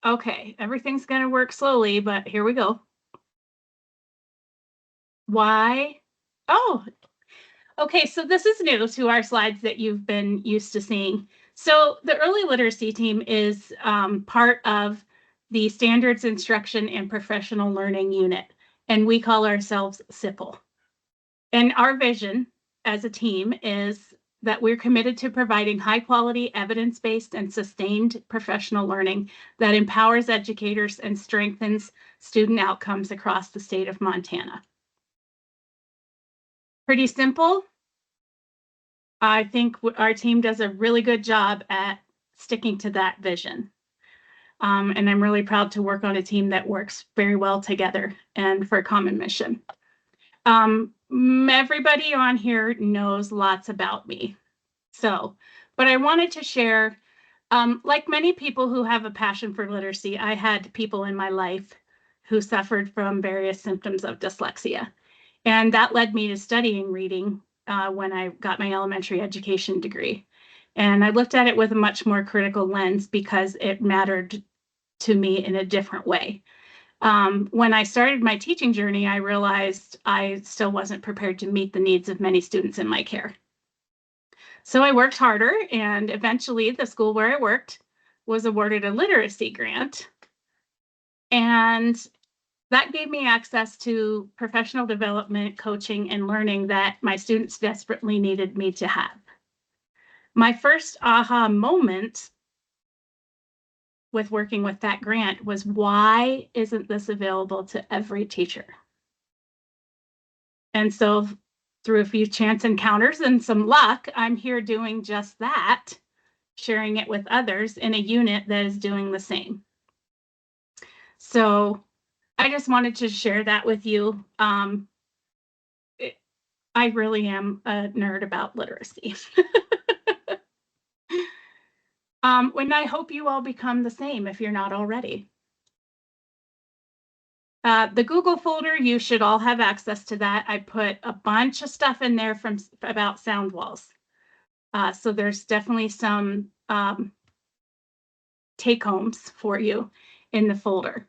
Okay, everything's going to work slowly, but here we go. Why? Oh, okay, so this is new to our slides that you've been used to seeing. So the early literacy team is part of the Standards Instruction and Professional Learning Unit, and we call ourselves SIPL. And our vision as a team is that we're committed to providing high quality, evidence-based, and sustained professional learning that empowers educators and strengthens student outcomes across the state of Montana. Pretty simple. I think our team does a really good job at sticking to that vision. And I'm really proud to work on a team that works very well together and for a common mission. Everybody on here knows lots about me. So, but I wanted to share, like many people who have a passion for literacy, I had people in my life who suffered from various symptoms of dyslexia. And that led me to studying reading when I got my elementary education degree. And I looked at it with a much more critical lens because it mattered to me in a different way. When I started my teaching journey, I realized I still wasn't prepared to meet the needs of many students in my care. So I worked harder, and eventually the school where I worked was awarded a literacy grant. And that gave me access to professional development, coaching, and learning that my students desperately needed me to have. My first aha moment with working with that grant was, why isn't this available to every teacher? And so through a few chance encounters and some luck, I'm here doing just that, sharing it with others in a unit that is doing the same. So I just wanted to share that with you. I really am a nerd about literacy. And I hope you all become the same if you're not already. The Google folder, you should all have access to that. I put a bunch of stuff in there about sound walls. So there's definitely some take-homes for you in the folder.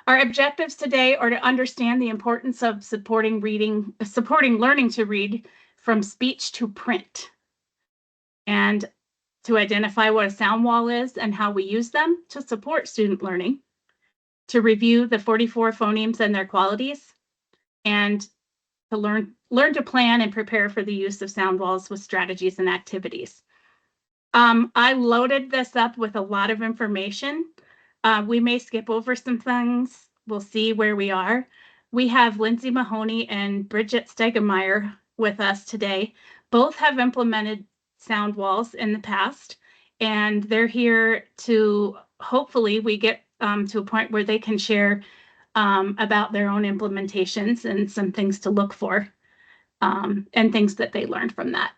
Our objectives today are to understand the importance of supporting learning to read from speech to print, and to identify what a sound wall is and how we use them to support student learning, to review the 44 phonemes and their qualities, and to learn to plan and prepare for the use of sound walls with strategies and activities. I loaded this up with a lot of information. We may skip over some things. We'll see where we are. We have Lindsay Mahoney and Bridget Stegemeyer with us today. Both have implemented sound walls in the past, and they're here to hopefully we get to a point where they can share about their own implementations and some things to look for and things that they learned from that.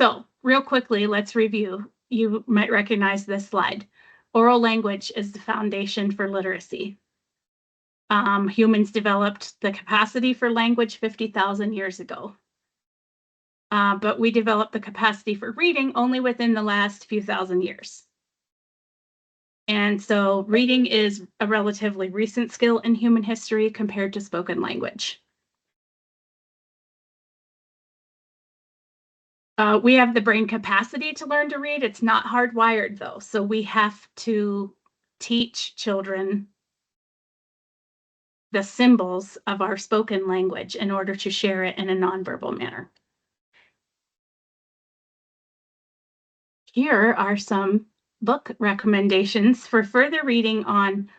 So real quickly, let's review. You might recognize this slide. Oral language is the foundation for literacy. Humans developed the capacity for language 50,000 years ago. But we developed the capacity for reading only within the last few thousand years. And so reading is a relatively recent skill in human history compared to spoken language. We have the brain capacity to learn to read. It's not hardwired, though. So we have to teach children the symbols of our spoken language in order to share it in a nonverbal manner. Here are some book recommendations for further reading on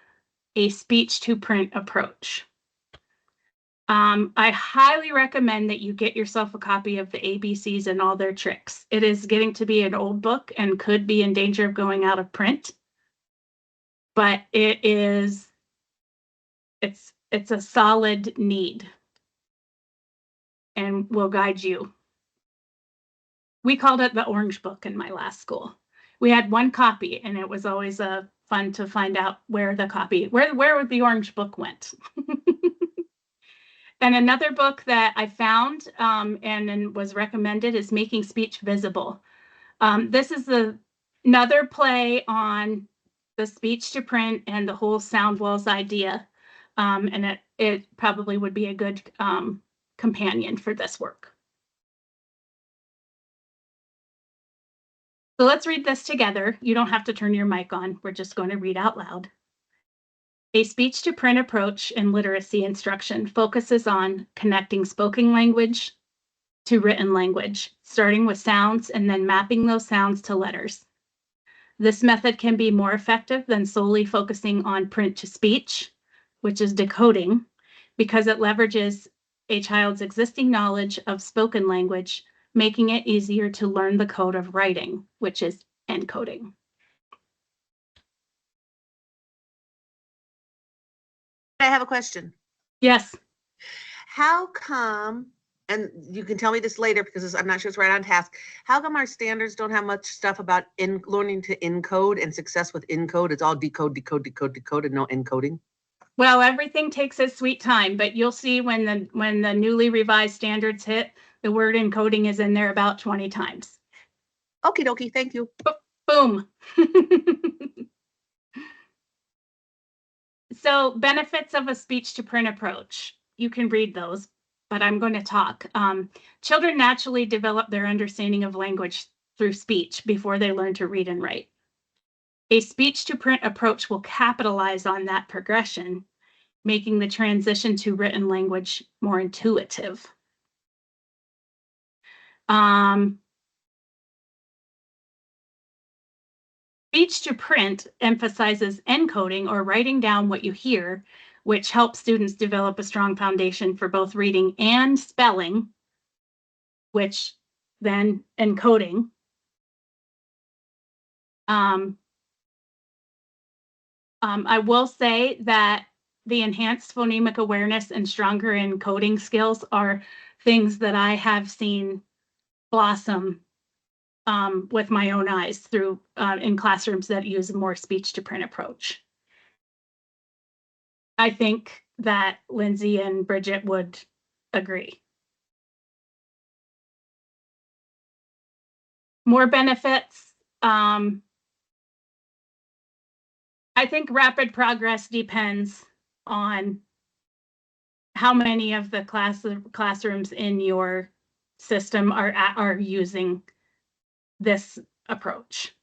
a speech to print approach. I highly recommend that you get yourself a copy of the ABCs and all their tricks. It is getting to be an old book and could be in danger of going out of print, but it's a solid need and will guide you. We called it the orange book in my last school. We had one copy, and it was always fun to find out where the orange book went. And another book that I found and was recommended is Making Speech Visible. This is another play on the speech to print and the whole sound walls idea. And it probably would be a good companion for this work. So let's read this together. You don't have to turn your mic on. We're just going to read out loud. A speech to print approach in literacy instruction focuses on connecting spoken language to written language, starting with sounds and then mapping those sounds to letters. This method can be more effective than solely focusing on print to speech, which is decoding, because it leverages a child's existing knowledge of spoken language, making it easier to learn the code of writing, which is encoding. I have a question. Yes. How come, and you can tell me this later because I'm not sure it's right on task, how come our standards don't have much stuff about learning to encode and success with encode? It's all decode, decode, decode, decode, and no encoding. Well, everything takes its sweet time, but you'll see when the newly revised standards hit, the word encoding is in there about 20 times. Okie dokie, thank you. Boom. So benefits of a speech to print approach. You can read those, but I'm going to talk. Children naturally develop their understanding of language through speech before they learn to read and write. A speech to print approach will capitalize on that progression, making the transition to written language more intuitive. Speech to print emphasizes encoding or writing down what you hear, which helps students develop a strong foundation for both reading and spelling, which then encoding. I will say that the enhanced phonemic awareness and stronger encoding skills are things that I have seen blossom with my own eyes through in classrooms that use a more speech to print approach. I think that Lindsay and Bridget would agree. More benefits. I think rapid progress depends on how many of the classrooms in your system are using this approach.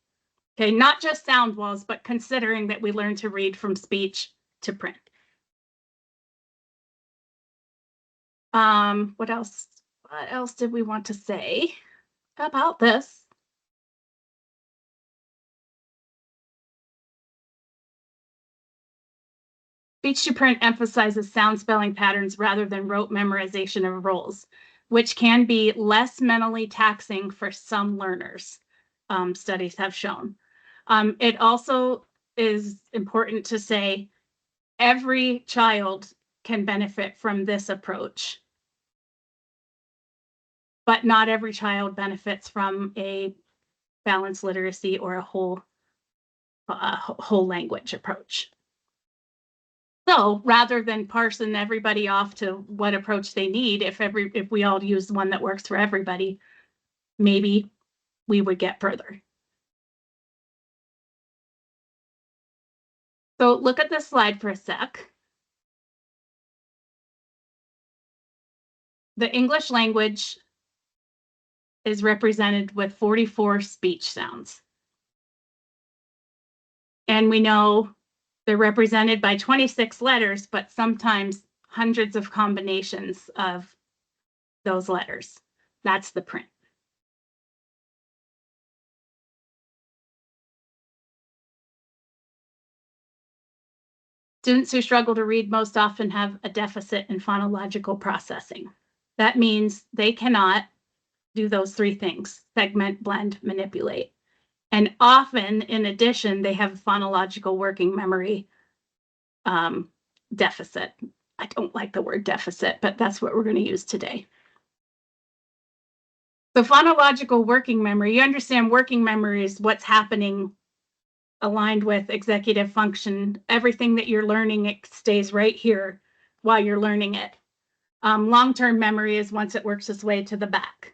Okay, not just sound walls, but considering that we learn to read from speech to print. What else? What else did we want to say about this? Speech to print emphasizes sound spelling patterns rather than rote memorization of roles, which can be less mentally taxing for some learners, studies have shown. It also is important to say every child can benefit from this approach, but not every child benefits from a balanced literacy or a whole language approach. So rather than parsing everybody off to what approach they need, if we all use one that works for everybody, maybe we would get further. So look at this slide for a sec. The English language is represented with 44 speech sounds. And we know they're represented by 26 letters, but sometimes hundreds of combinations of those letters. That's the print. Students who struggle to read most often have a deficit in phonological processing. That means they cannot do those three things: segment, blend, manipulate. And often, in addition, they have a phonological working memory deficit. I don't like the word deficit, but that's what we're going to use today. So phonological working memory, you understand working memory is what's happening aligned with executive function. Everything that you're learning, it stays right here while you're learning it. Long-term memory is once it works its way to the back.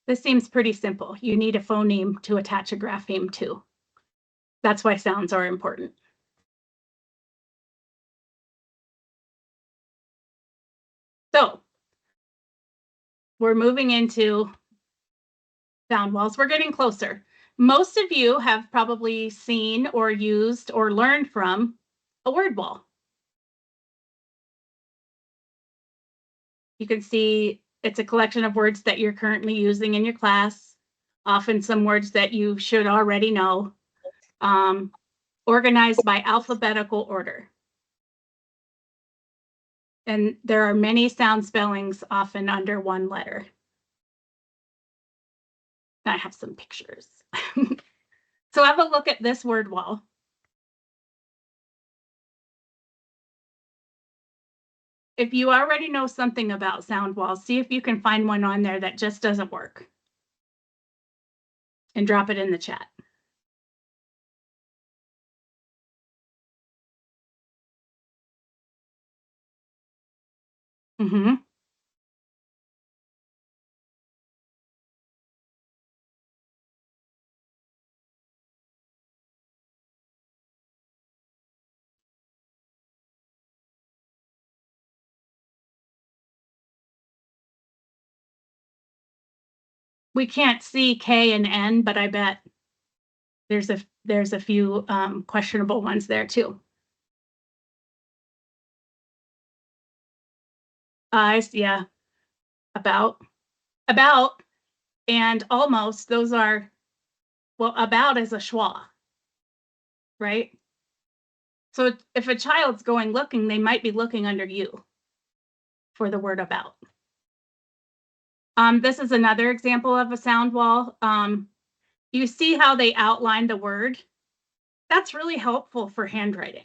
This seems pretty simple. You need a phoneme to attach a grapheme to. That's why sounds are important. So we're moving into sound walls. We're getting closer. Most of you have probably seen or used or learned from a word wall. You can see it's a collection of words that you're currently using in your class, often some words that you should already know, organized by alphabetical order. And there are many sound spellings, often under one letter. I have some pictures. So have a look at this word wall. If you already know something about sound walls, see if you can find one on there that just doesn't work. And drop it in the chat. Mm-hmm. We can't see K and N, but I bet there's a few questionable ones there too. Eyes, yeah, about, and almost. Those are, well, about is a schwa, right? So if a child's going looking, they might be looking under you for the word about. This is another example of a sound wall. You see how they outline the word? That's really helpful for handwriting,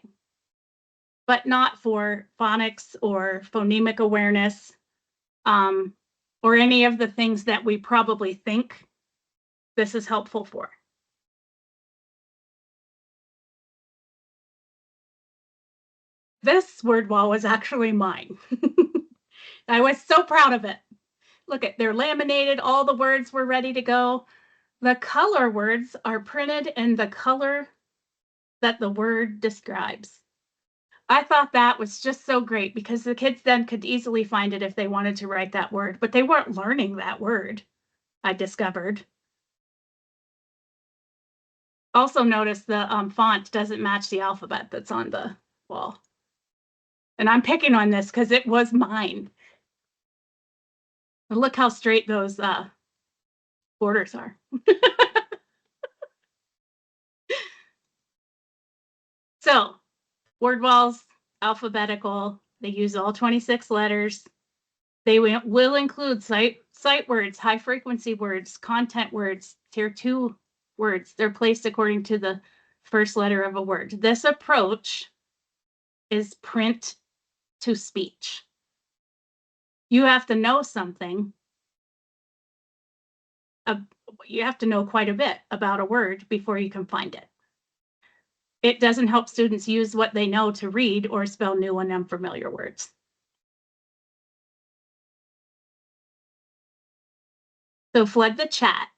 but not for phonics or phonemic awareness, or any of the things that we probably think this is helpful for. This word wall was actually mine. I was so proud of it. Look at, they're laminated, all the words were ready to go. The color words are printed in the color that the word describes. I thought that was just so great because the kids then could easily find it if they wanted to write that word, but they weren't learning that word, I discovered. Also notice the font doesn't match the alphabet that's on the wall. And I'm picking on this because it was mine. And look how straight those borders are. So word walls, alphabetical. They use all 26 letters. They will include sight words, high frequency words, content words, tier 2 words. They're placed according to the first letter of a word. This approach is print to speech. You have to know something. You have to know quite a bit about a word before you can find it. It doesn't help students use what they know to read or spell new and unfamiliar words. So flood the chat.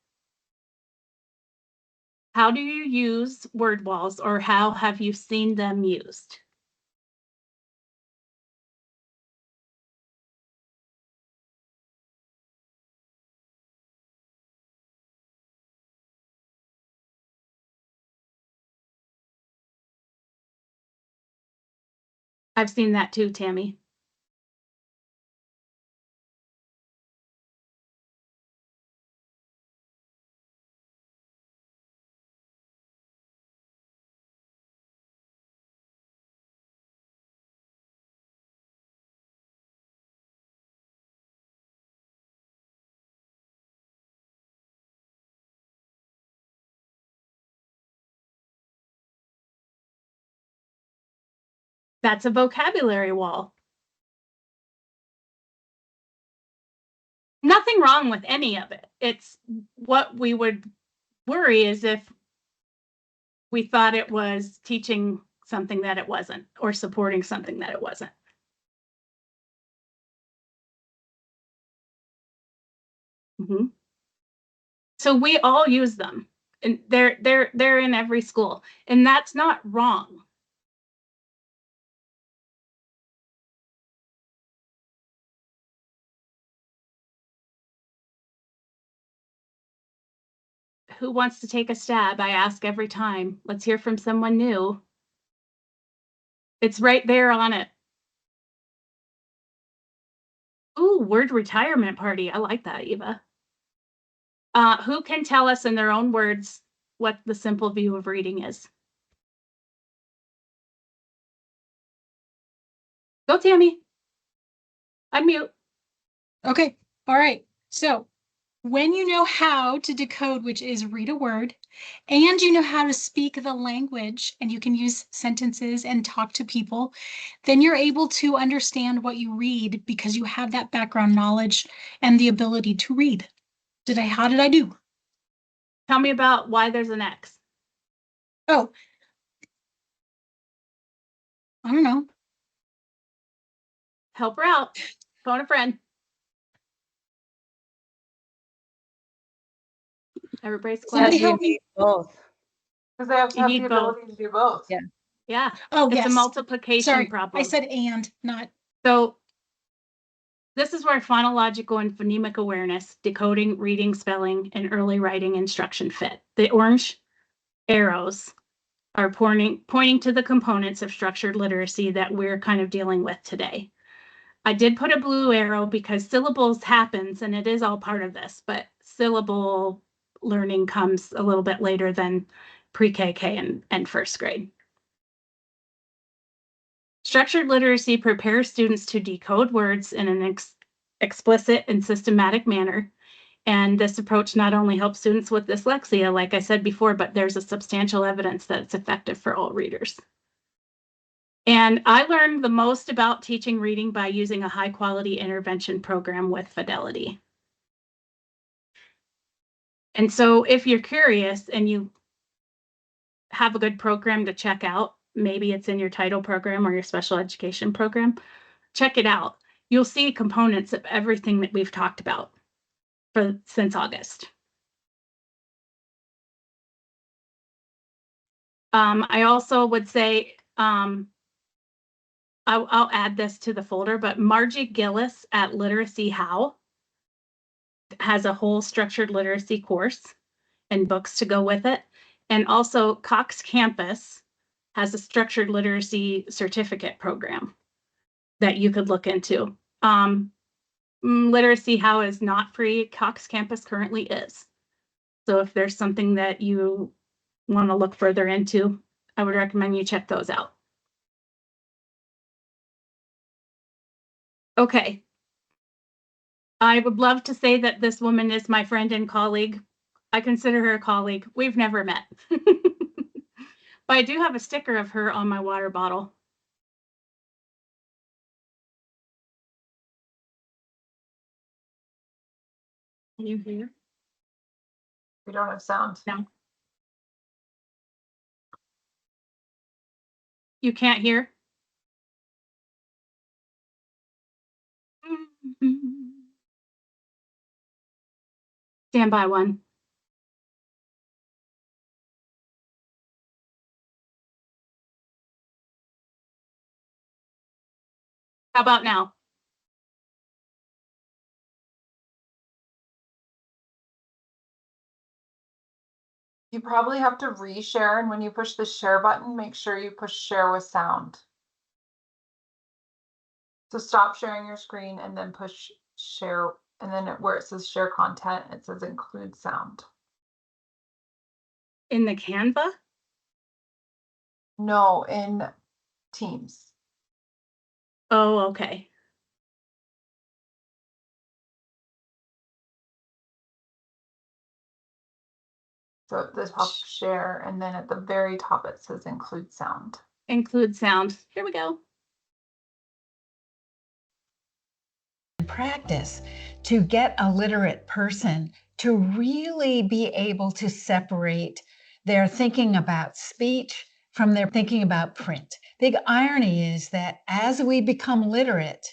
How do you use word walls, or how have you seen them used? I've seen that too, Tammy. That's a vocabulary wall. Nothing wrong with any of it. It's what we would worry is if we thought it was teaching something that it wasn't, or supporting something that it wasn't. Mm-hmm. So we all use them, and they're in every school, and that's not wrong. Who wants to take a stab? I ask every time. Let's hear from someone new. It's right there on it. Ooh, word retirement party. I like that, Eva. Who can tell us in their own words what the simple view of reading is? Go, Tammy. Unmute. Okay. All right. So when you know how to decode, which is read a word, and you know how to speak the language, and you can use sentences and talk to people, then you're able to understand what you read because you have that background knowledge and the ability to read. How did I do? Tell me about why there's an X. Oh, I don't know. Help her out. Phone a friend. Everybody's Somebody quiet. help me. Both. Because they have to You have need the both. ability to do both. Yeah. Yeah. Oh, It's yes. a multiplication Sorry, problem. I said and, not. So this is where phonological and phonemic awareness, decoding, reading, spelling, and early writing instruction fit. The orange arrows are pointing to the components of structured literacy that we're kind of dealing with today. I did put a blue arrow because syllables happens, and it is all part of this, but syllable learning comes a little bit later than pre-KK and first grade. Structured literacy prepares students to decode words in an explicit and systematic manner. And this approach not only helps students with dyslexia, like I said before, but there's a substantial evidence that it's effective for all readers. And I learned the most about teaching reading by using a high quality intervention program with Fidelity. And so if you're curious and you have a good program to check out, maybe it's in your title program or your special education program, check it out. You'll see components of everything that we've talked about since August. I also would say, I'll add this to the folder, but Margie Gillis at Literacy How has a whole structured literacy course and books to go with it. And also Cox Campus has a structured literacy certificate program that you could look into. Literacy How is not free. Cox Campus currently is. So if there's something that you want to look further into, I would recommend you check those out. Okay. I would love to say that this woman is my friend and colleague. I consider her a colleague. We've never met. But I do have a sticker of her on my water bottle. Can you hear? We don't have sound. No. You can't hear? Stand by one. How about now? You probably have to reshare, and when you push the share button, make sure you push share with sound. So stop sharing your screen and then push share, and then where it says share content, it says include sound. In the Canva? No, in Teams. Oh, okay. So at the top, share, and then at the very top, it says include sound. Include sound. Here we go. Practice to get a literate person to really be able to separate their thinking about speech from their thinking about print. The irony is that as we become literate,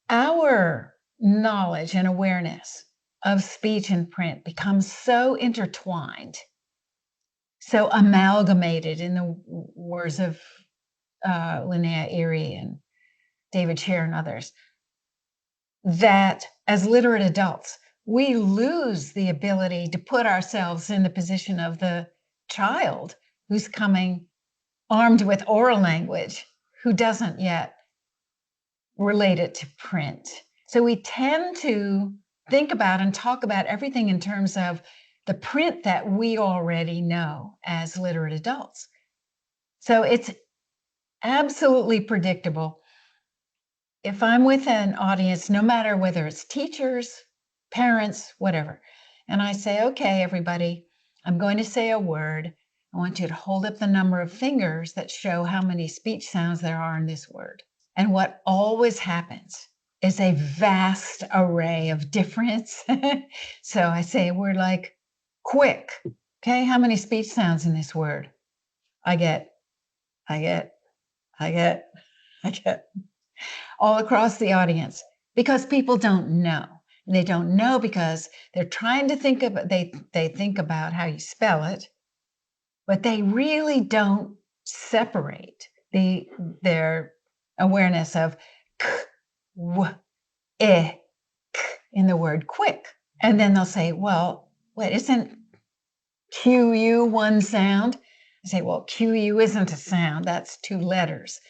our knowledge and awareness of speech and print becomes so intertwined, so amalgamated, in the words of Linnea Erie and David Scher and others, that as literate adults, we lose the ability to put ourselves in the position of the child who's coming armed with oral language, who doesn't yet relate it to print. So we tend to think about and talk about everything in terms of the print that we already know as literate adults. So it's absolutely predictable. If I'm with an audience, no matter whether it's teachers, parents, whatever, and I say, okay, everybody, I'm going to say a word. I want you to hold up the number of fingers that show how many speech sounds there are in this word. And what always happens is a vast array of difference. So I say a word like quick. Okay, how many speech sounds in this word? I get all across the audience, because people don't know. And they don't know because they're trying to think of, they think about how you spell it, but they really don't separate their awareness of k, w, eh, k in the word quick. And then they'll say, well, wait, isn't QU one sound? I say, well, QU isn't a sound, that's 2 letters.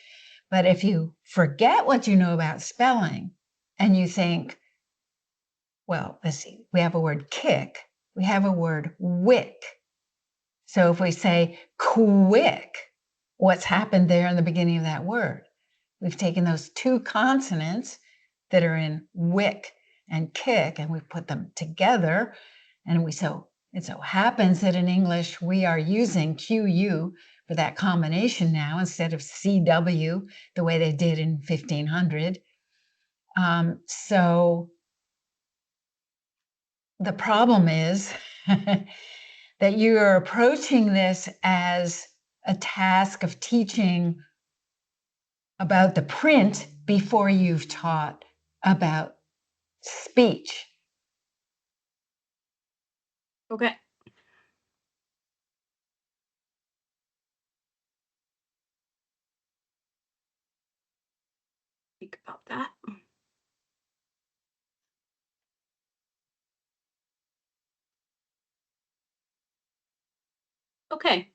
But if you forget what you know about spelling and you think, well, let's see, we have a word kick, we have a word wick. So if we say quick, what's happened there in the beginning of that word? We've taken those 2 consonants that are in wick and kick, and we've put them together. And it so happens that in English, we are using QU for that combination now instead of CW, the way they did in 1500. So the problem is that you are approaching this as a task of teaching about the print before you've taught about speech. Okay. Think about that. Okay.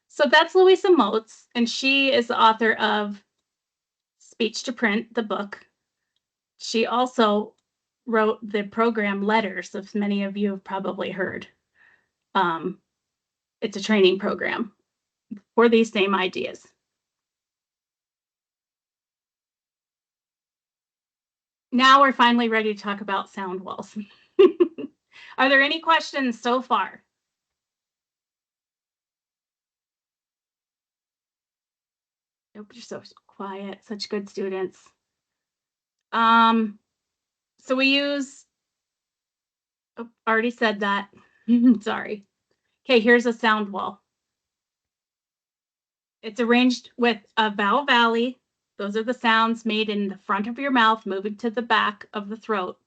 So that's Louisa Moats, and she is the author of Speech to Print, the book. She also wrote the program Letters, as many of you have probably heard. It's a training program for these same ideas. Now we're finally ready to talk about sound walls. Are there any questions so far? Oh, you're so quiet, such good students. So we use, oh, already said that. Sorry. Okay, here's a sound wall. It's arranged with a vowel valley. Those are the sounds made in the front of your mouth, moving to the back of the throat.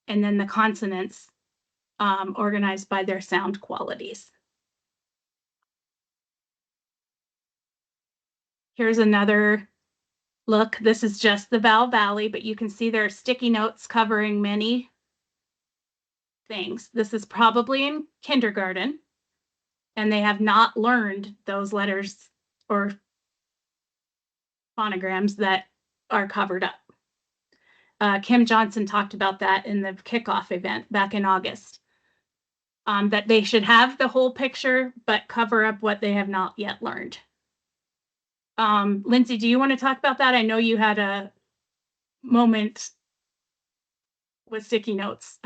And then the consonants organized by their sound qualities. Here's another look. This is just the vowel valley, but you can see there are sticky notes covering many things. This is probably in kindergarten, and they have not learned those letters or phonograms that are covered up. Kim Johnson talked about that in the kickoff event back in August, that they should have the whole picture, but cover up what they have not yet learned. Lindsay, do you want to talk about that? I know you had a moment with sticky notes.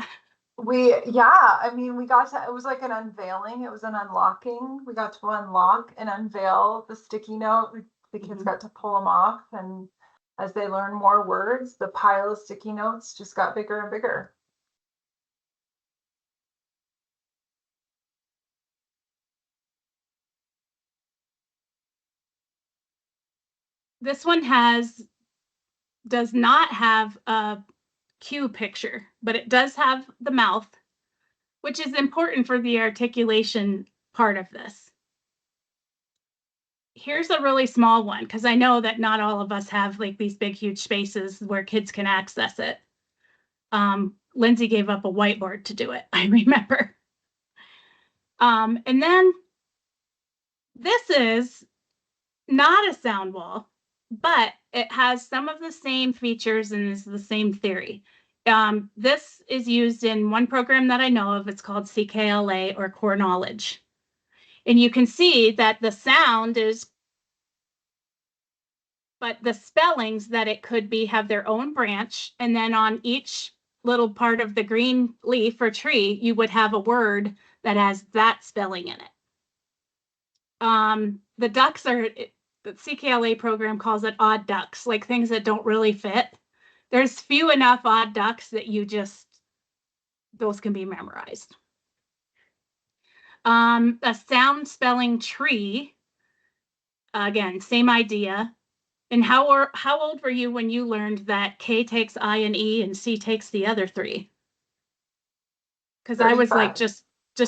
I mean, we got to, it was like an unveiling, it was an unlocking. We got to unlock and unveil the sticky note. The kids got to pull them off, and as they learn more words, the pile of sticky notes just got bigger and bigger. This one does not have a Q picture, but it does have the mouth, which is important for the articulation part of this. Here's a really small one, because I know that not all of us have like these big, huge spaces where kids can access it. Lindsay gave up a whiteboard to do it, I remember. And then this is not a sound wall, but it has some of the same features and is the same theory. This is used in one program that I know of. It's called CKLA, or Core Knowledge. And you can see that the sound is, but the spellings that it could be have their own branch. And then on each little part of the green leaf or tree, you would have a word that has that spelling in it. The ducks are, the CKLA program calls it odd ducks, like things that don't really fit. There's few enough odd ducks that you just, those can be memorized. A sound spelling tree, again, same idea. And how old were you when you learned that K takes I and E and C takes the other three? Because I was like just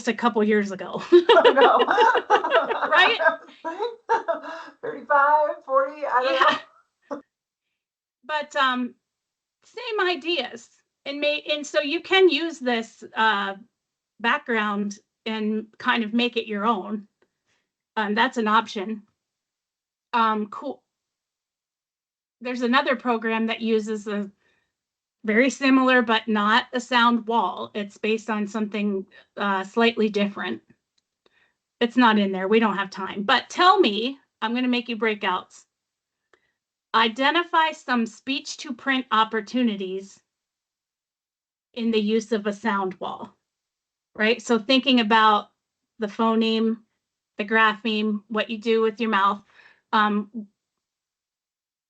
a couple years ago. Right? 35, 40, I don't know. But same ideas. And so you can use this background and kind of make it your own. That's an option. Cool. There's another program that uses a very similar, but not a sound wall. It's based on something slightly different. It's not in there. We don't have time. But tell me, I'm going to make you breakouts. Identify some speech to print opportunities in the use of a sound wall, right? So thinking about the phoneme, the grapheme, what you do with your mouth,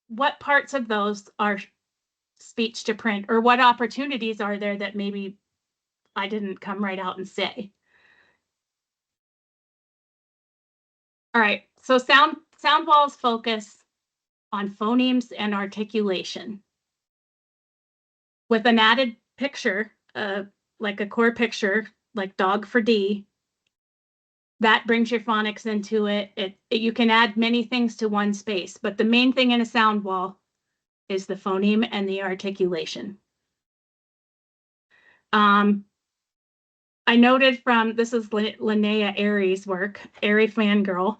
what parts of those are speech to print, or what opportunities are there that maybe I didn't come right out and say? All right, so sound walls focus on phonemes and articulation with an added picture, like a core picture, like dog for D. That brings your phonics into it. You can add many things to one space, but the main thing in a sound wall is the phoneme and the articulation. I noted from, this is Linnea Airy's work, Airy Fangirl.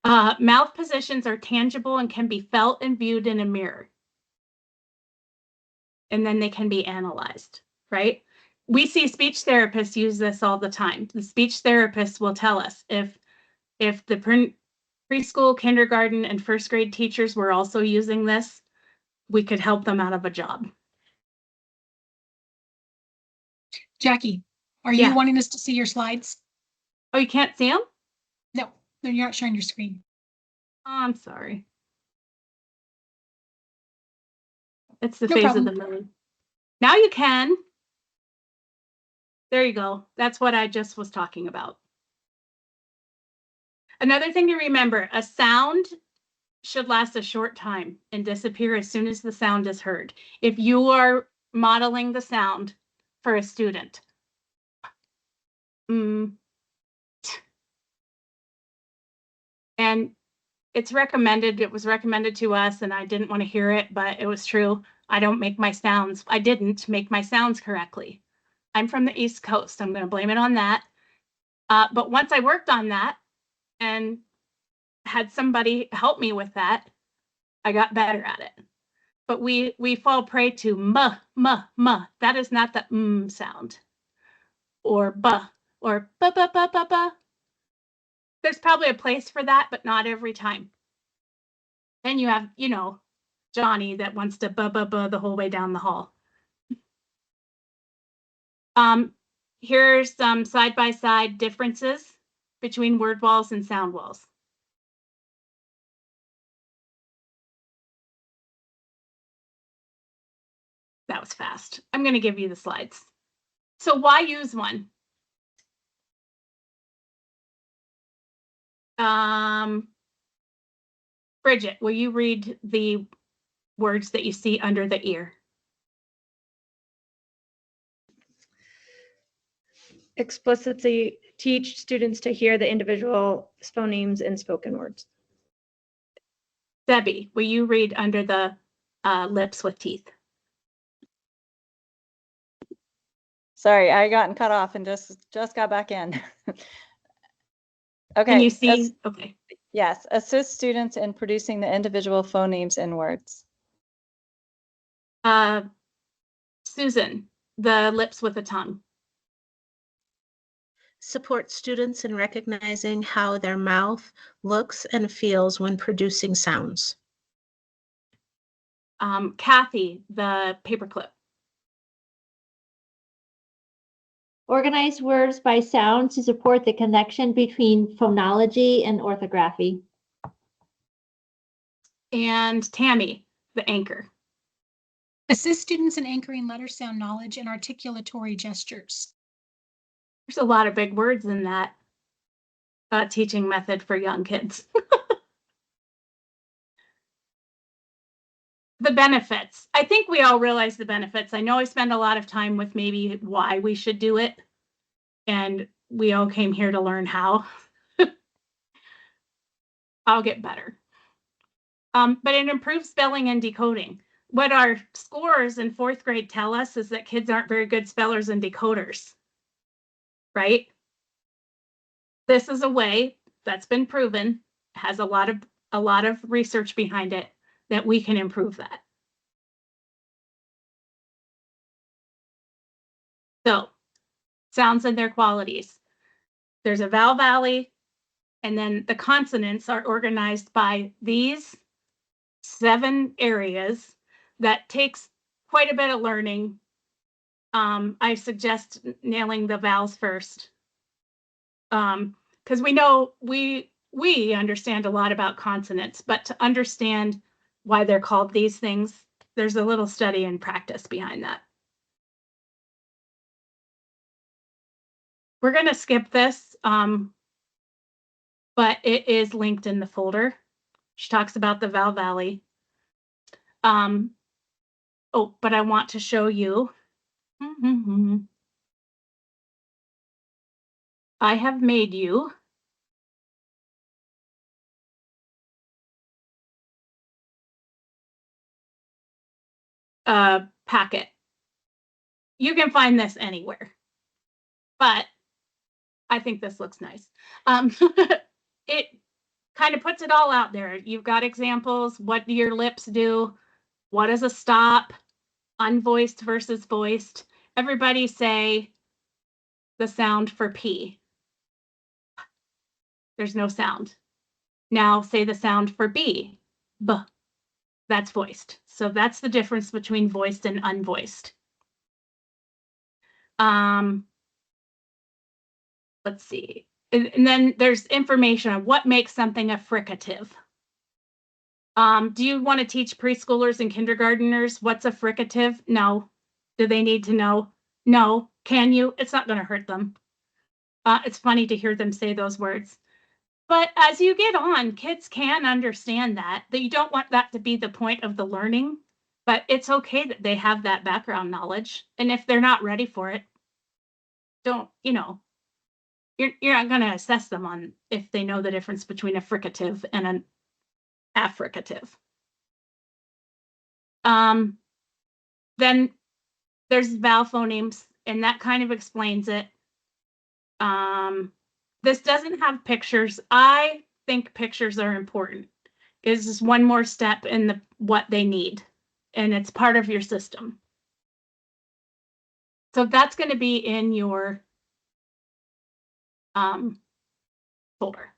Mouth positions are tangible and can be felt and viewed in a mirror. And then they can be analyzed, right? We see speech therapists use this all the time. The speech therapists will tell us if the preschool, kindergarten, and first grade teachers were also using this, we could help them out of a job. Jackie, are Yeah. you wanting us to see your slides? Oh, you can't see them? No, you're not showing your screen. Oh, I'm sorry. It's the No phase problem. of the moon. Now you can. There you go. That's what I just was talking about. Another thing to remember, a sound should last a short time and disappear as soon as the sound is heard. If you are modeling the sound for a student, and it's recommended, it was recommended to us, and I didn't want to hear it, but it was true. I didn't make my sounds correctly. I'm from the East Coast. I'm going to blame it on that. But once I worked on that and had somebody help me with that, I got better at it. But we fall prey to muh, muh, muh. That is not the sound. Or buh, or ba, ba, ba, ba, ba. There's probably a place for that, but not every time. Then you have, Johnny that wants to ba, ba, ba the whole way down the hall. Here's some side-by-side differences between word walls and sound walls. That was fast. I'm going to give you the slides. So why use one? Bridget, will you read the words that you see under the ear? explicitly teach students to hear the individual phonemes in spoken words. Debbie, will you read under the lips with teeth? Sorry, I gotten cut off and just got back in. Okay. Can you see? Okay. Yes, assist students in producing the individual phonemes in words. Susan, the lips with a tongue. Support students in recognizing how their mouth looks and feels when producing sounds. Kathy, the paperclip. Organize words by sound to support the connection between phonology and orthography. And Tammy, the anchor. Assist students in anchoring letter sound knowledge and articulatory gestures. There's a lot of big words in that teaching method for young kids. The benefits. I think we all realize the benefits. I know I spend a lot of time with maybe why we should do it. And we all came here to learn how. I'll get better. But it improves spelling and decoding. What our scores in 4th grade tell us is that kids aren't very good spellers and decoders, right? This is a way that's been proven, has a lot of research behind it, that we can improve that. So, sounds and their qualities. There's a vowel valley, and then the consonants are organized by these 7 areas. That takes quite a bit of learning. I suggest nailing the vowels first. Because we know we understand a lot about consonants, but to understand why they're called these things, there's a little study and practice behind that. We're going to skip this, but it is linked in the folder. She talks about the vowel valley. Oh, but I want to show you. I have made you a packet. You can find this anywhere, but I think this looks nice. It kind of puts it all out there. You've got examples. What do your lips do? What is a stop? Unvoiced versus voiced. Everybody say the sound for P. There's no sound. Now say the sound for B. B. That's voiced. So that's the difference between voiced and unvoiced. Let's see. And then there's information on what makes something a fricative. Do you want to teach preschoolers and kindergarteners what's a fricative? No. Do they need to know? No. Can you? It's not going to hurt them. It's funny to hear them say those words. But as you get on, kids can understand that you don't want that to be the point of the learning, but it's okay that they have that background knowledge. And if they're not ready for it, don't, you're not going to assess them on if they know the difference between a fricative and an affricative. Then there's vowel phonemes, and that kind of explains it. This doesn't have pictures. I think pictures are important. It's just one more step in what they need, and it's part of your system. So that's going to be in your folder.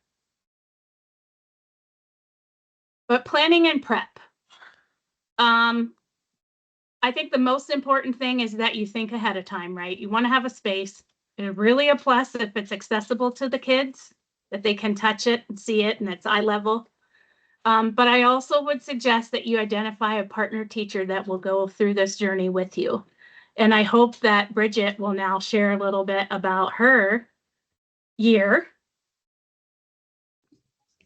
But planning and prep. I think the most important thing is that you think ahead of time, right? You want to have a space. It's really a plus if it's accessible to the kids, that they can touch it and see it and it's eye level. But I also would suggest that you identify a partner teacher that will go through this journey with you. And I hope that Bridget will now share a little bit about her year.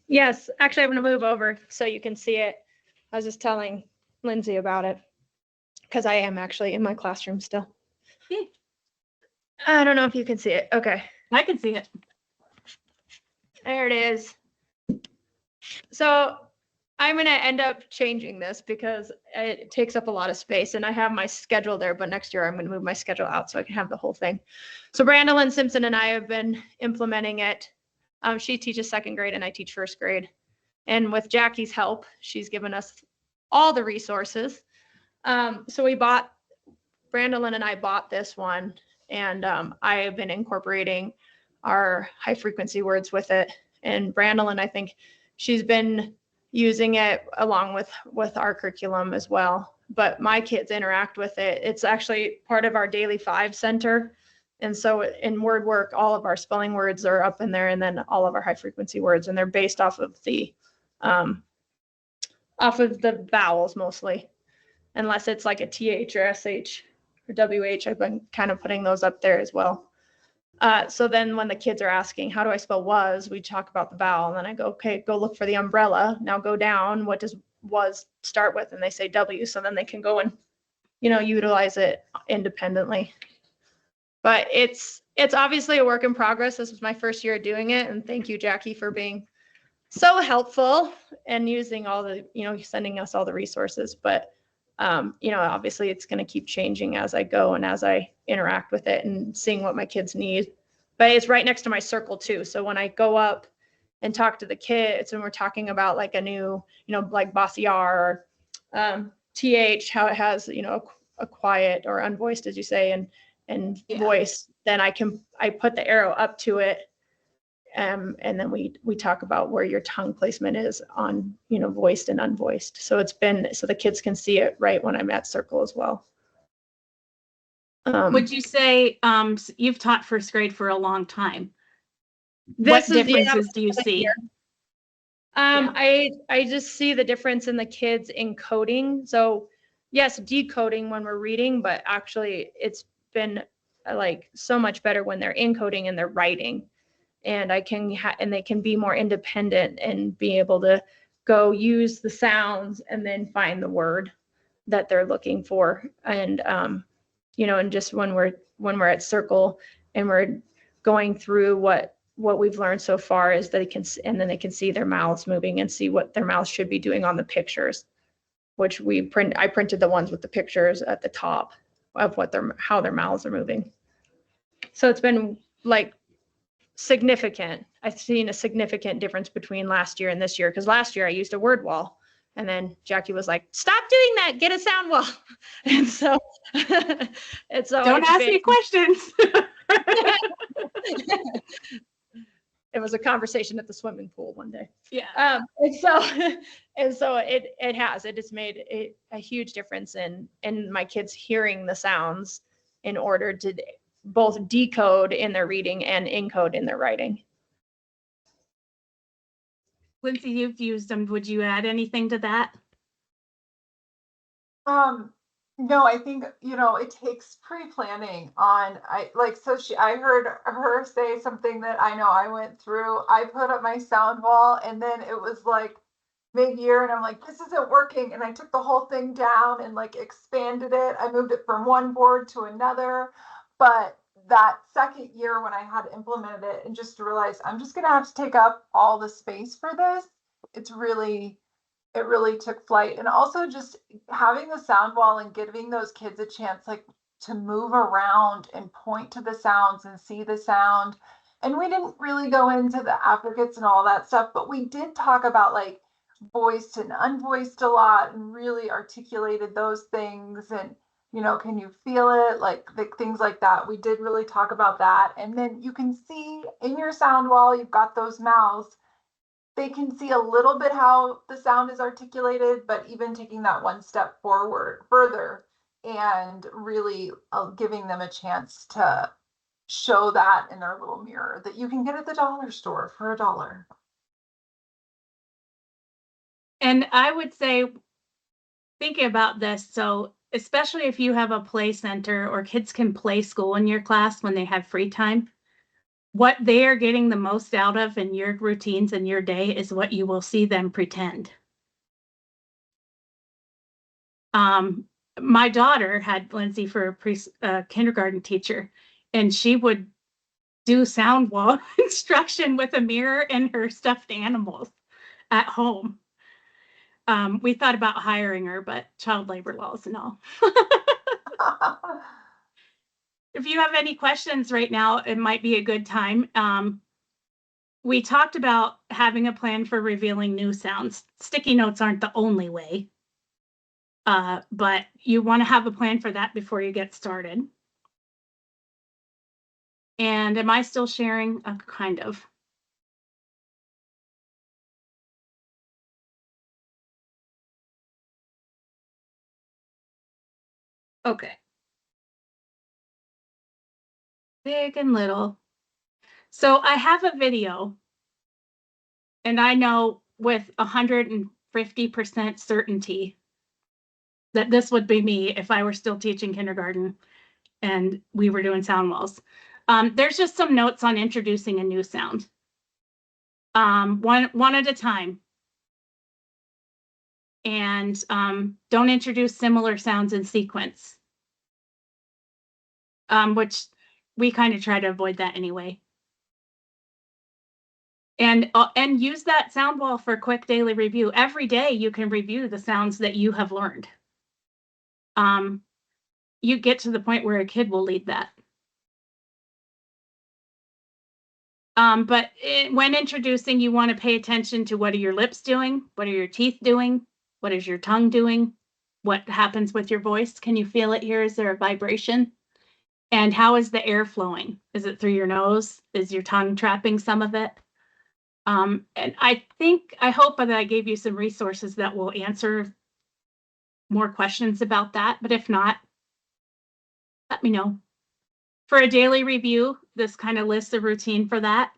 Yes, actually, I'm going to move over so you can see it. I was just telling Lindsay about it because I am actually in my classroom still. I don't know if you can see it. Okay, I can see it. there it is. So I'm going to end up changing this because it takes up a lot of space and I have my schedule there, but next year I'm going to move my schedule out so I can have the whole thing. So Brandolyn Simpson and I have been implementing it. She teaches 2nd grade and I teach 1st grade. And with Jackie's help, she's given us all the resources. So Brandolyn and I bought this one, and I have been incorporating our high frequency words with it. And Brandolyn, I think she's been using it along with our curriculum as well. But my kids interact with it. It's actually part of our Daily 5 center. And so in word work, all of our spelling words are up in there, and then all of our high frequency words, and they're based off of the vowels mostly, unless it's like a TH or SH or WH. I've been kind of putting those up there as well. So then when the kids are asking, how do I spell was, we talk about the vowel, and then I go, okay, go look for the umbrella. Now go down. What does was start with? And they say W. So then they can go and, utilize it independently. But it's obviously a work in progress. This was my first year doing it. And thank you, Jackie, for being so helpful and using all the, sending us all the resources. But, obviously it's going to keep changing as I go and as I interact with it and seeing what my kids need. But it's right next to my circle too. So when I go up and talk to the kids and we're talking about like a new, like bossy R or TH, how it has, a quiet or unvoiced, as you say, and Yeah. voice, then I put the arrow up to it. And then we talk about where your tongue placement is on, voiced and unvoiced. So so the kids can see it right when I'm at circle as well. Would you say you've taught 1st grade for a long time? What differences do you see? I just see the difference in the kids encoding. So yes, decoding when we're reading, but actually it's been like so much better when they're encoding and they're writing. And and they can be more independent and be able to go use the sounds and then find the word that they're looking for. And and just when we're at circle and we're going through what we've learned so far is that they can see their mouths moving and see what their mouths should be doing on the pictures, which I printed the ones with the pictures at the top of how their mouths are moving. So it's been like significant. I've seen a significant difference between last year and this year, because last year I used a word wall and then Jackie was like, stop doing that, get a sound wall. And so Don't ask me questions. It was a conversation at the swimming pool one day. Yeah. And so it has made a huge difference in my kids hearing the sounds in order to both decode in their reading and encode in their writing. Lindsay, you've used them. Would you add anything to that? No, I think, it takes pre-planning on, I heard her say something that I know I went through. I put up my sound wall and then it was like mid-year and I'm like, this isn't working. And I took the whole thing down and like expanded it. I moved it from one board to another. But that 2nd year when I had implemented it and just realized I'm just going to have to take up all the space for this, it really took flight. And also just having the sound wall and giving those kids a chance like to move around and point to the sounds and see the sound. And we didn't really go into the affricates and all that stuff, but we did talk about like voiced and unvoiced a lot and really articulated those things. And can you feel it? Like things like that. We did really talk about that. And then you can see in your sound wall, you've got those mouths. They can see a little bit how the sound is articulated, but even taking that one step further and really giving them a chance to show that in their little mirror that you can get at the dollar store for $1. And I would say, thinking about this, so especially if you have a play center or kids can play school in your class when they have free time, what they are getting the most out of in your routines in your day is what you will see them pretend. My daughter had Lindsay for a kindergarten teacher, and she would do sound wall instruction with a mirror and her stuffed animals at home. We thought about hiring her, but child labor laws and all. If you have any questions right now, it might be a good time. We talked about having a plan for revealing new sounds. Sticky notes aren't the only way, but you want to have a plan for that before you get started. And am I still sharing? Kind of. Okay. Big and little. So I have a video, and I know with 150% certainty that this would be me if I were still teaching kindergarten and we were doing sound walls. There's just some notes on introducing a new sound. One at a time. And don't introduce similar sounds in sequence, which we kind of try to avoid that anyway. And use that sound wall for quick daily review. Every day you can review the sounds that you have learned. You get to the point where a kid will lead that. But when introducing, you want to pay attention to what are your lips doing? What are your teeth doing? What is your tongue doing? What happens with your voice? Can you feel it here? Is there a vibration? And how is the air flowing? Is it through your nose? Is your tongue trapping some of it? And I hope that I gave you some resources that will answer more questions about that. But if not, let me know. For a daily review, this kind of lists a routine for that.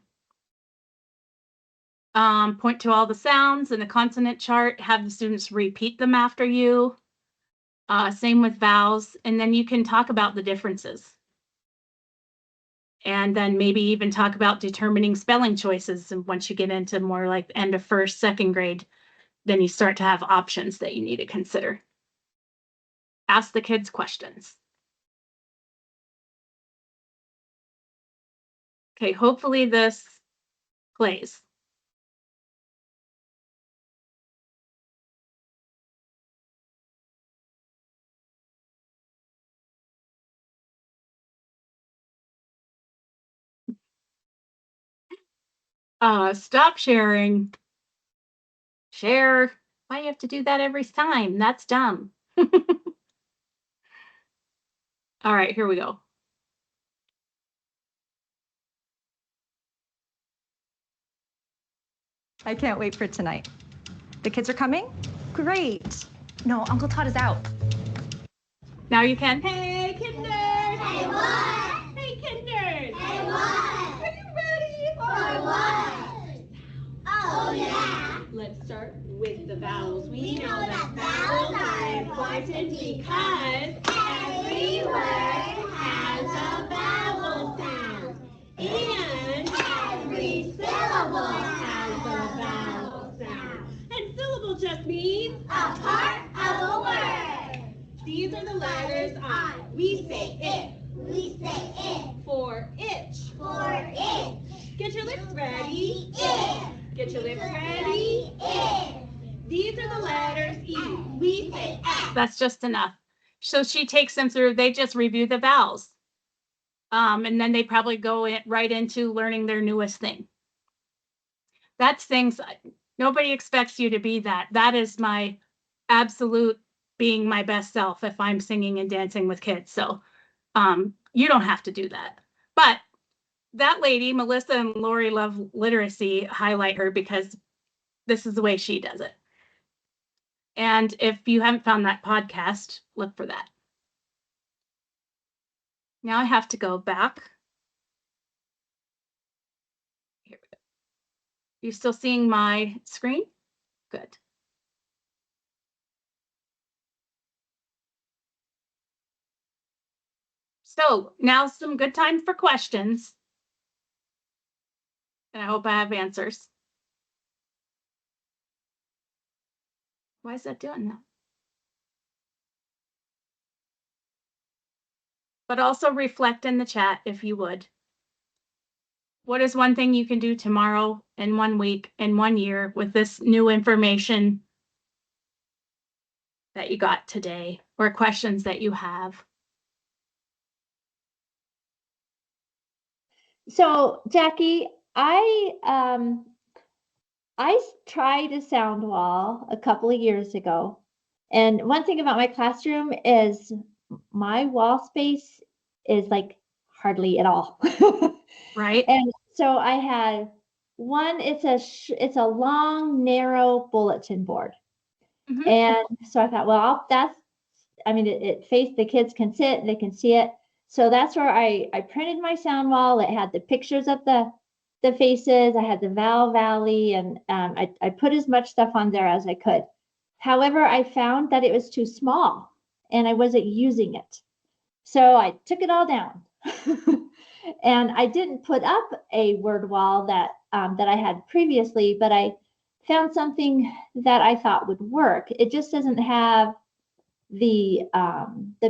Point to all the sounds in a consonant chart, have the students repeat them after you. Same with vowels, and then you can talk about the differences. And then maybe even talk about determining spelling choices. And once you get into more like end of first, second grade, then you start to have options that you need to consider. Ask the kids questions. Okay, hopefully this plays. Stop sharing. Share. Why do you have to do that every time? That's dumb. All right, here we go. I can't wait for tonight. The kids are coming? Great. No, Uncle Todd is out. Now you can. Hey, kinders! Hey, what? Hey, kinders! Hey, what? Are you ready? For what? Oh, yeah! Let's start with the vowels. We know that vowels are important because every word has a vowel sound. And every syllable has a vowel sound. And syllable just means a part of a word. These are the letters I. We say it. We say it. For itch. For itch. Get your lips ready. It. Get your lips ready. It. These are the letters E. We say F. That's just enough. So she takes them through, they just review the vowels. And then they probably go right into learning their newest thing. That's things, nobody expects you to be that. That is my absolute being my best self if I'm singing and dancing with kids. So you don't have to do that. But that lady, Melissa and Lori Love Literacy, highlight her because this is the way she does it. And if you haven't found that podcast, look for that. Now I have to go back. Here we go. You still seeing my screen? Good. So now some good time for questions. And I hope I have answers. Why is that doing that? but also reflect in the chat if you would. What is one thing you can do tomorrow, in 1 week, in 1 year with this new information that you got today, or questions that you have? So Jackie, I tried a sound wall a couple of years ago. And one thing about my classroom is my wall space is like hardly at all. Right. And so I had one, it's a long, narrow bulletin board. Mhm. And so I thought, well, I mean, it faced, the kids can sit, they can see it. So that's where I printed my sound wall. It had the pictures of the faces. I had the Val Valley, and I put as much stuff on there as I could. However, I found that it was too small and I wasn't using it. So I took it all down. And I didn't put up a word wall that I had previously, but I found something that I thought would work. It just doesn't have the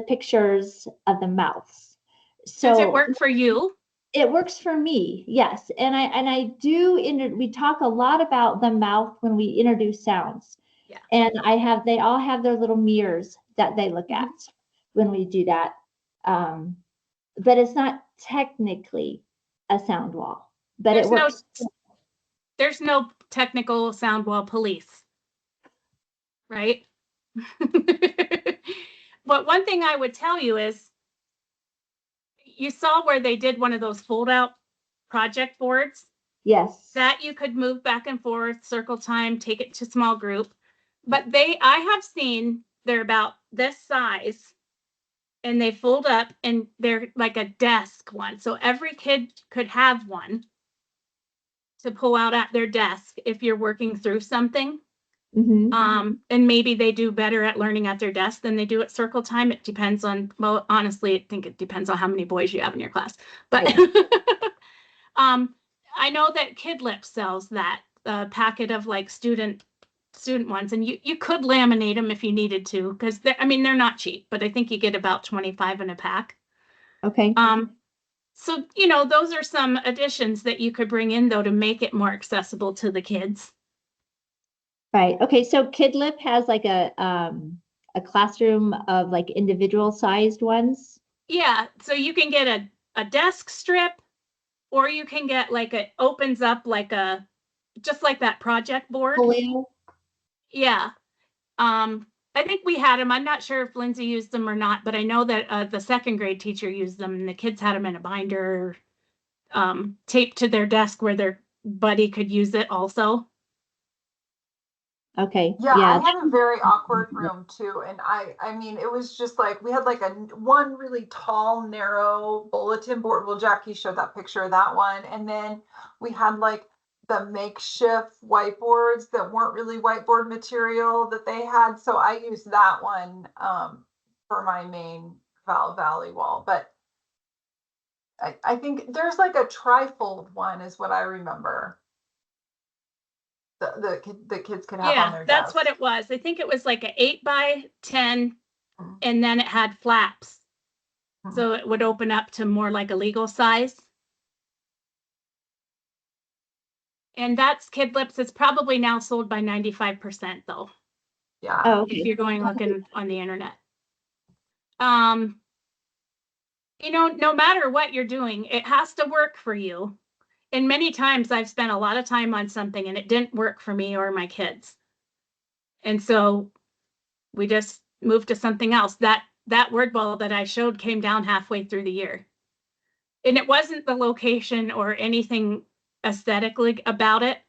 pictures of the mouths. So does it work for you? It works for me, yes. And I do, we talk a lot about the mouth when we introduce sounds. Yeah. And they all have their little mirrors that they look at when we do that. But it's not technically a sound wall, but it works. There's no technical sound wall police, right? But one thing I would tell you is, you saw where they did one of those fold out project boards? Yes. That you could move back and forth, circle time, take it to small group. But I have seen, they're about this size and they fold up and they're like a desk one. So every kid could have one to pull out at their desk if you're working through something. And maybe they do better at learning at their desk than they do at circle time. It depends on, well, honestly, I think it depends on how many boys you have in your class. But I know that Kid Lip sells that packet of like student ones, and you could laminate them if you needed to, because they're not cheap, but I think you get about 25 in a pack. Okay. So those are some additions that you could bring in though to make it more accessible to the kids. Right. Okay. So Kid Lip has like a classroom of like individual sized ones. Yeah. So you can get a desk strip, or you can get like it opens up like just like that project board. Folio. Yeah. I think we had them. I'm not sure if Lindsay used them or not, but I know that the second grade teacher used them, and the kids had them in a binder, taped to their desk where their buddy could use it also. Okay. Yeah, I had a very awkward room too. And I mean, it was just like, we had like one really tall, narrow bulletin board. Well, Jackie showed that picture of that one. And then we had like the makeshift whiteboards that weren't really whiteboard material that they had. So I used that one for my main Val Valley wall. But I think there's like a trifold one is what I remember. The kids could have on their that's desk. what it was. I think it was like an 8x10, and then it had flaps, so it would open up to more like a legal size. And that's Kid Lips. It's probably now sold by 95% though. Yeah. Oh, okay. If you're going looking on the internet. No matter what you're doing, it has to work for you. And many times I've spent a lot of time on something and it didn't work for me or my kids. And so we just moved to something else. That word wall that I showed came down halfway through the year. And it wasn't the location or anything aesthetically about it.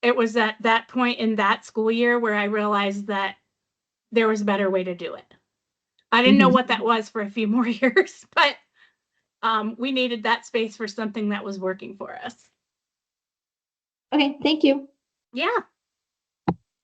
It was at that point in that school year where I realized that there was a better way to do it. I didn't know what that was for a few more years, but we needed that space for something that was working for us. Okay, thank you. Yeah.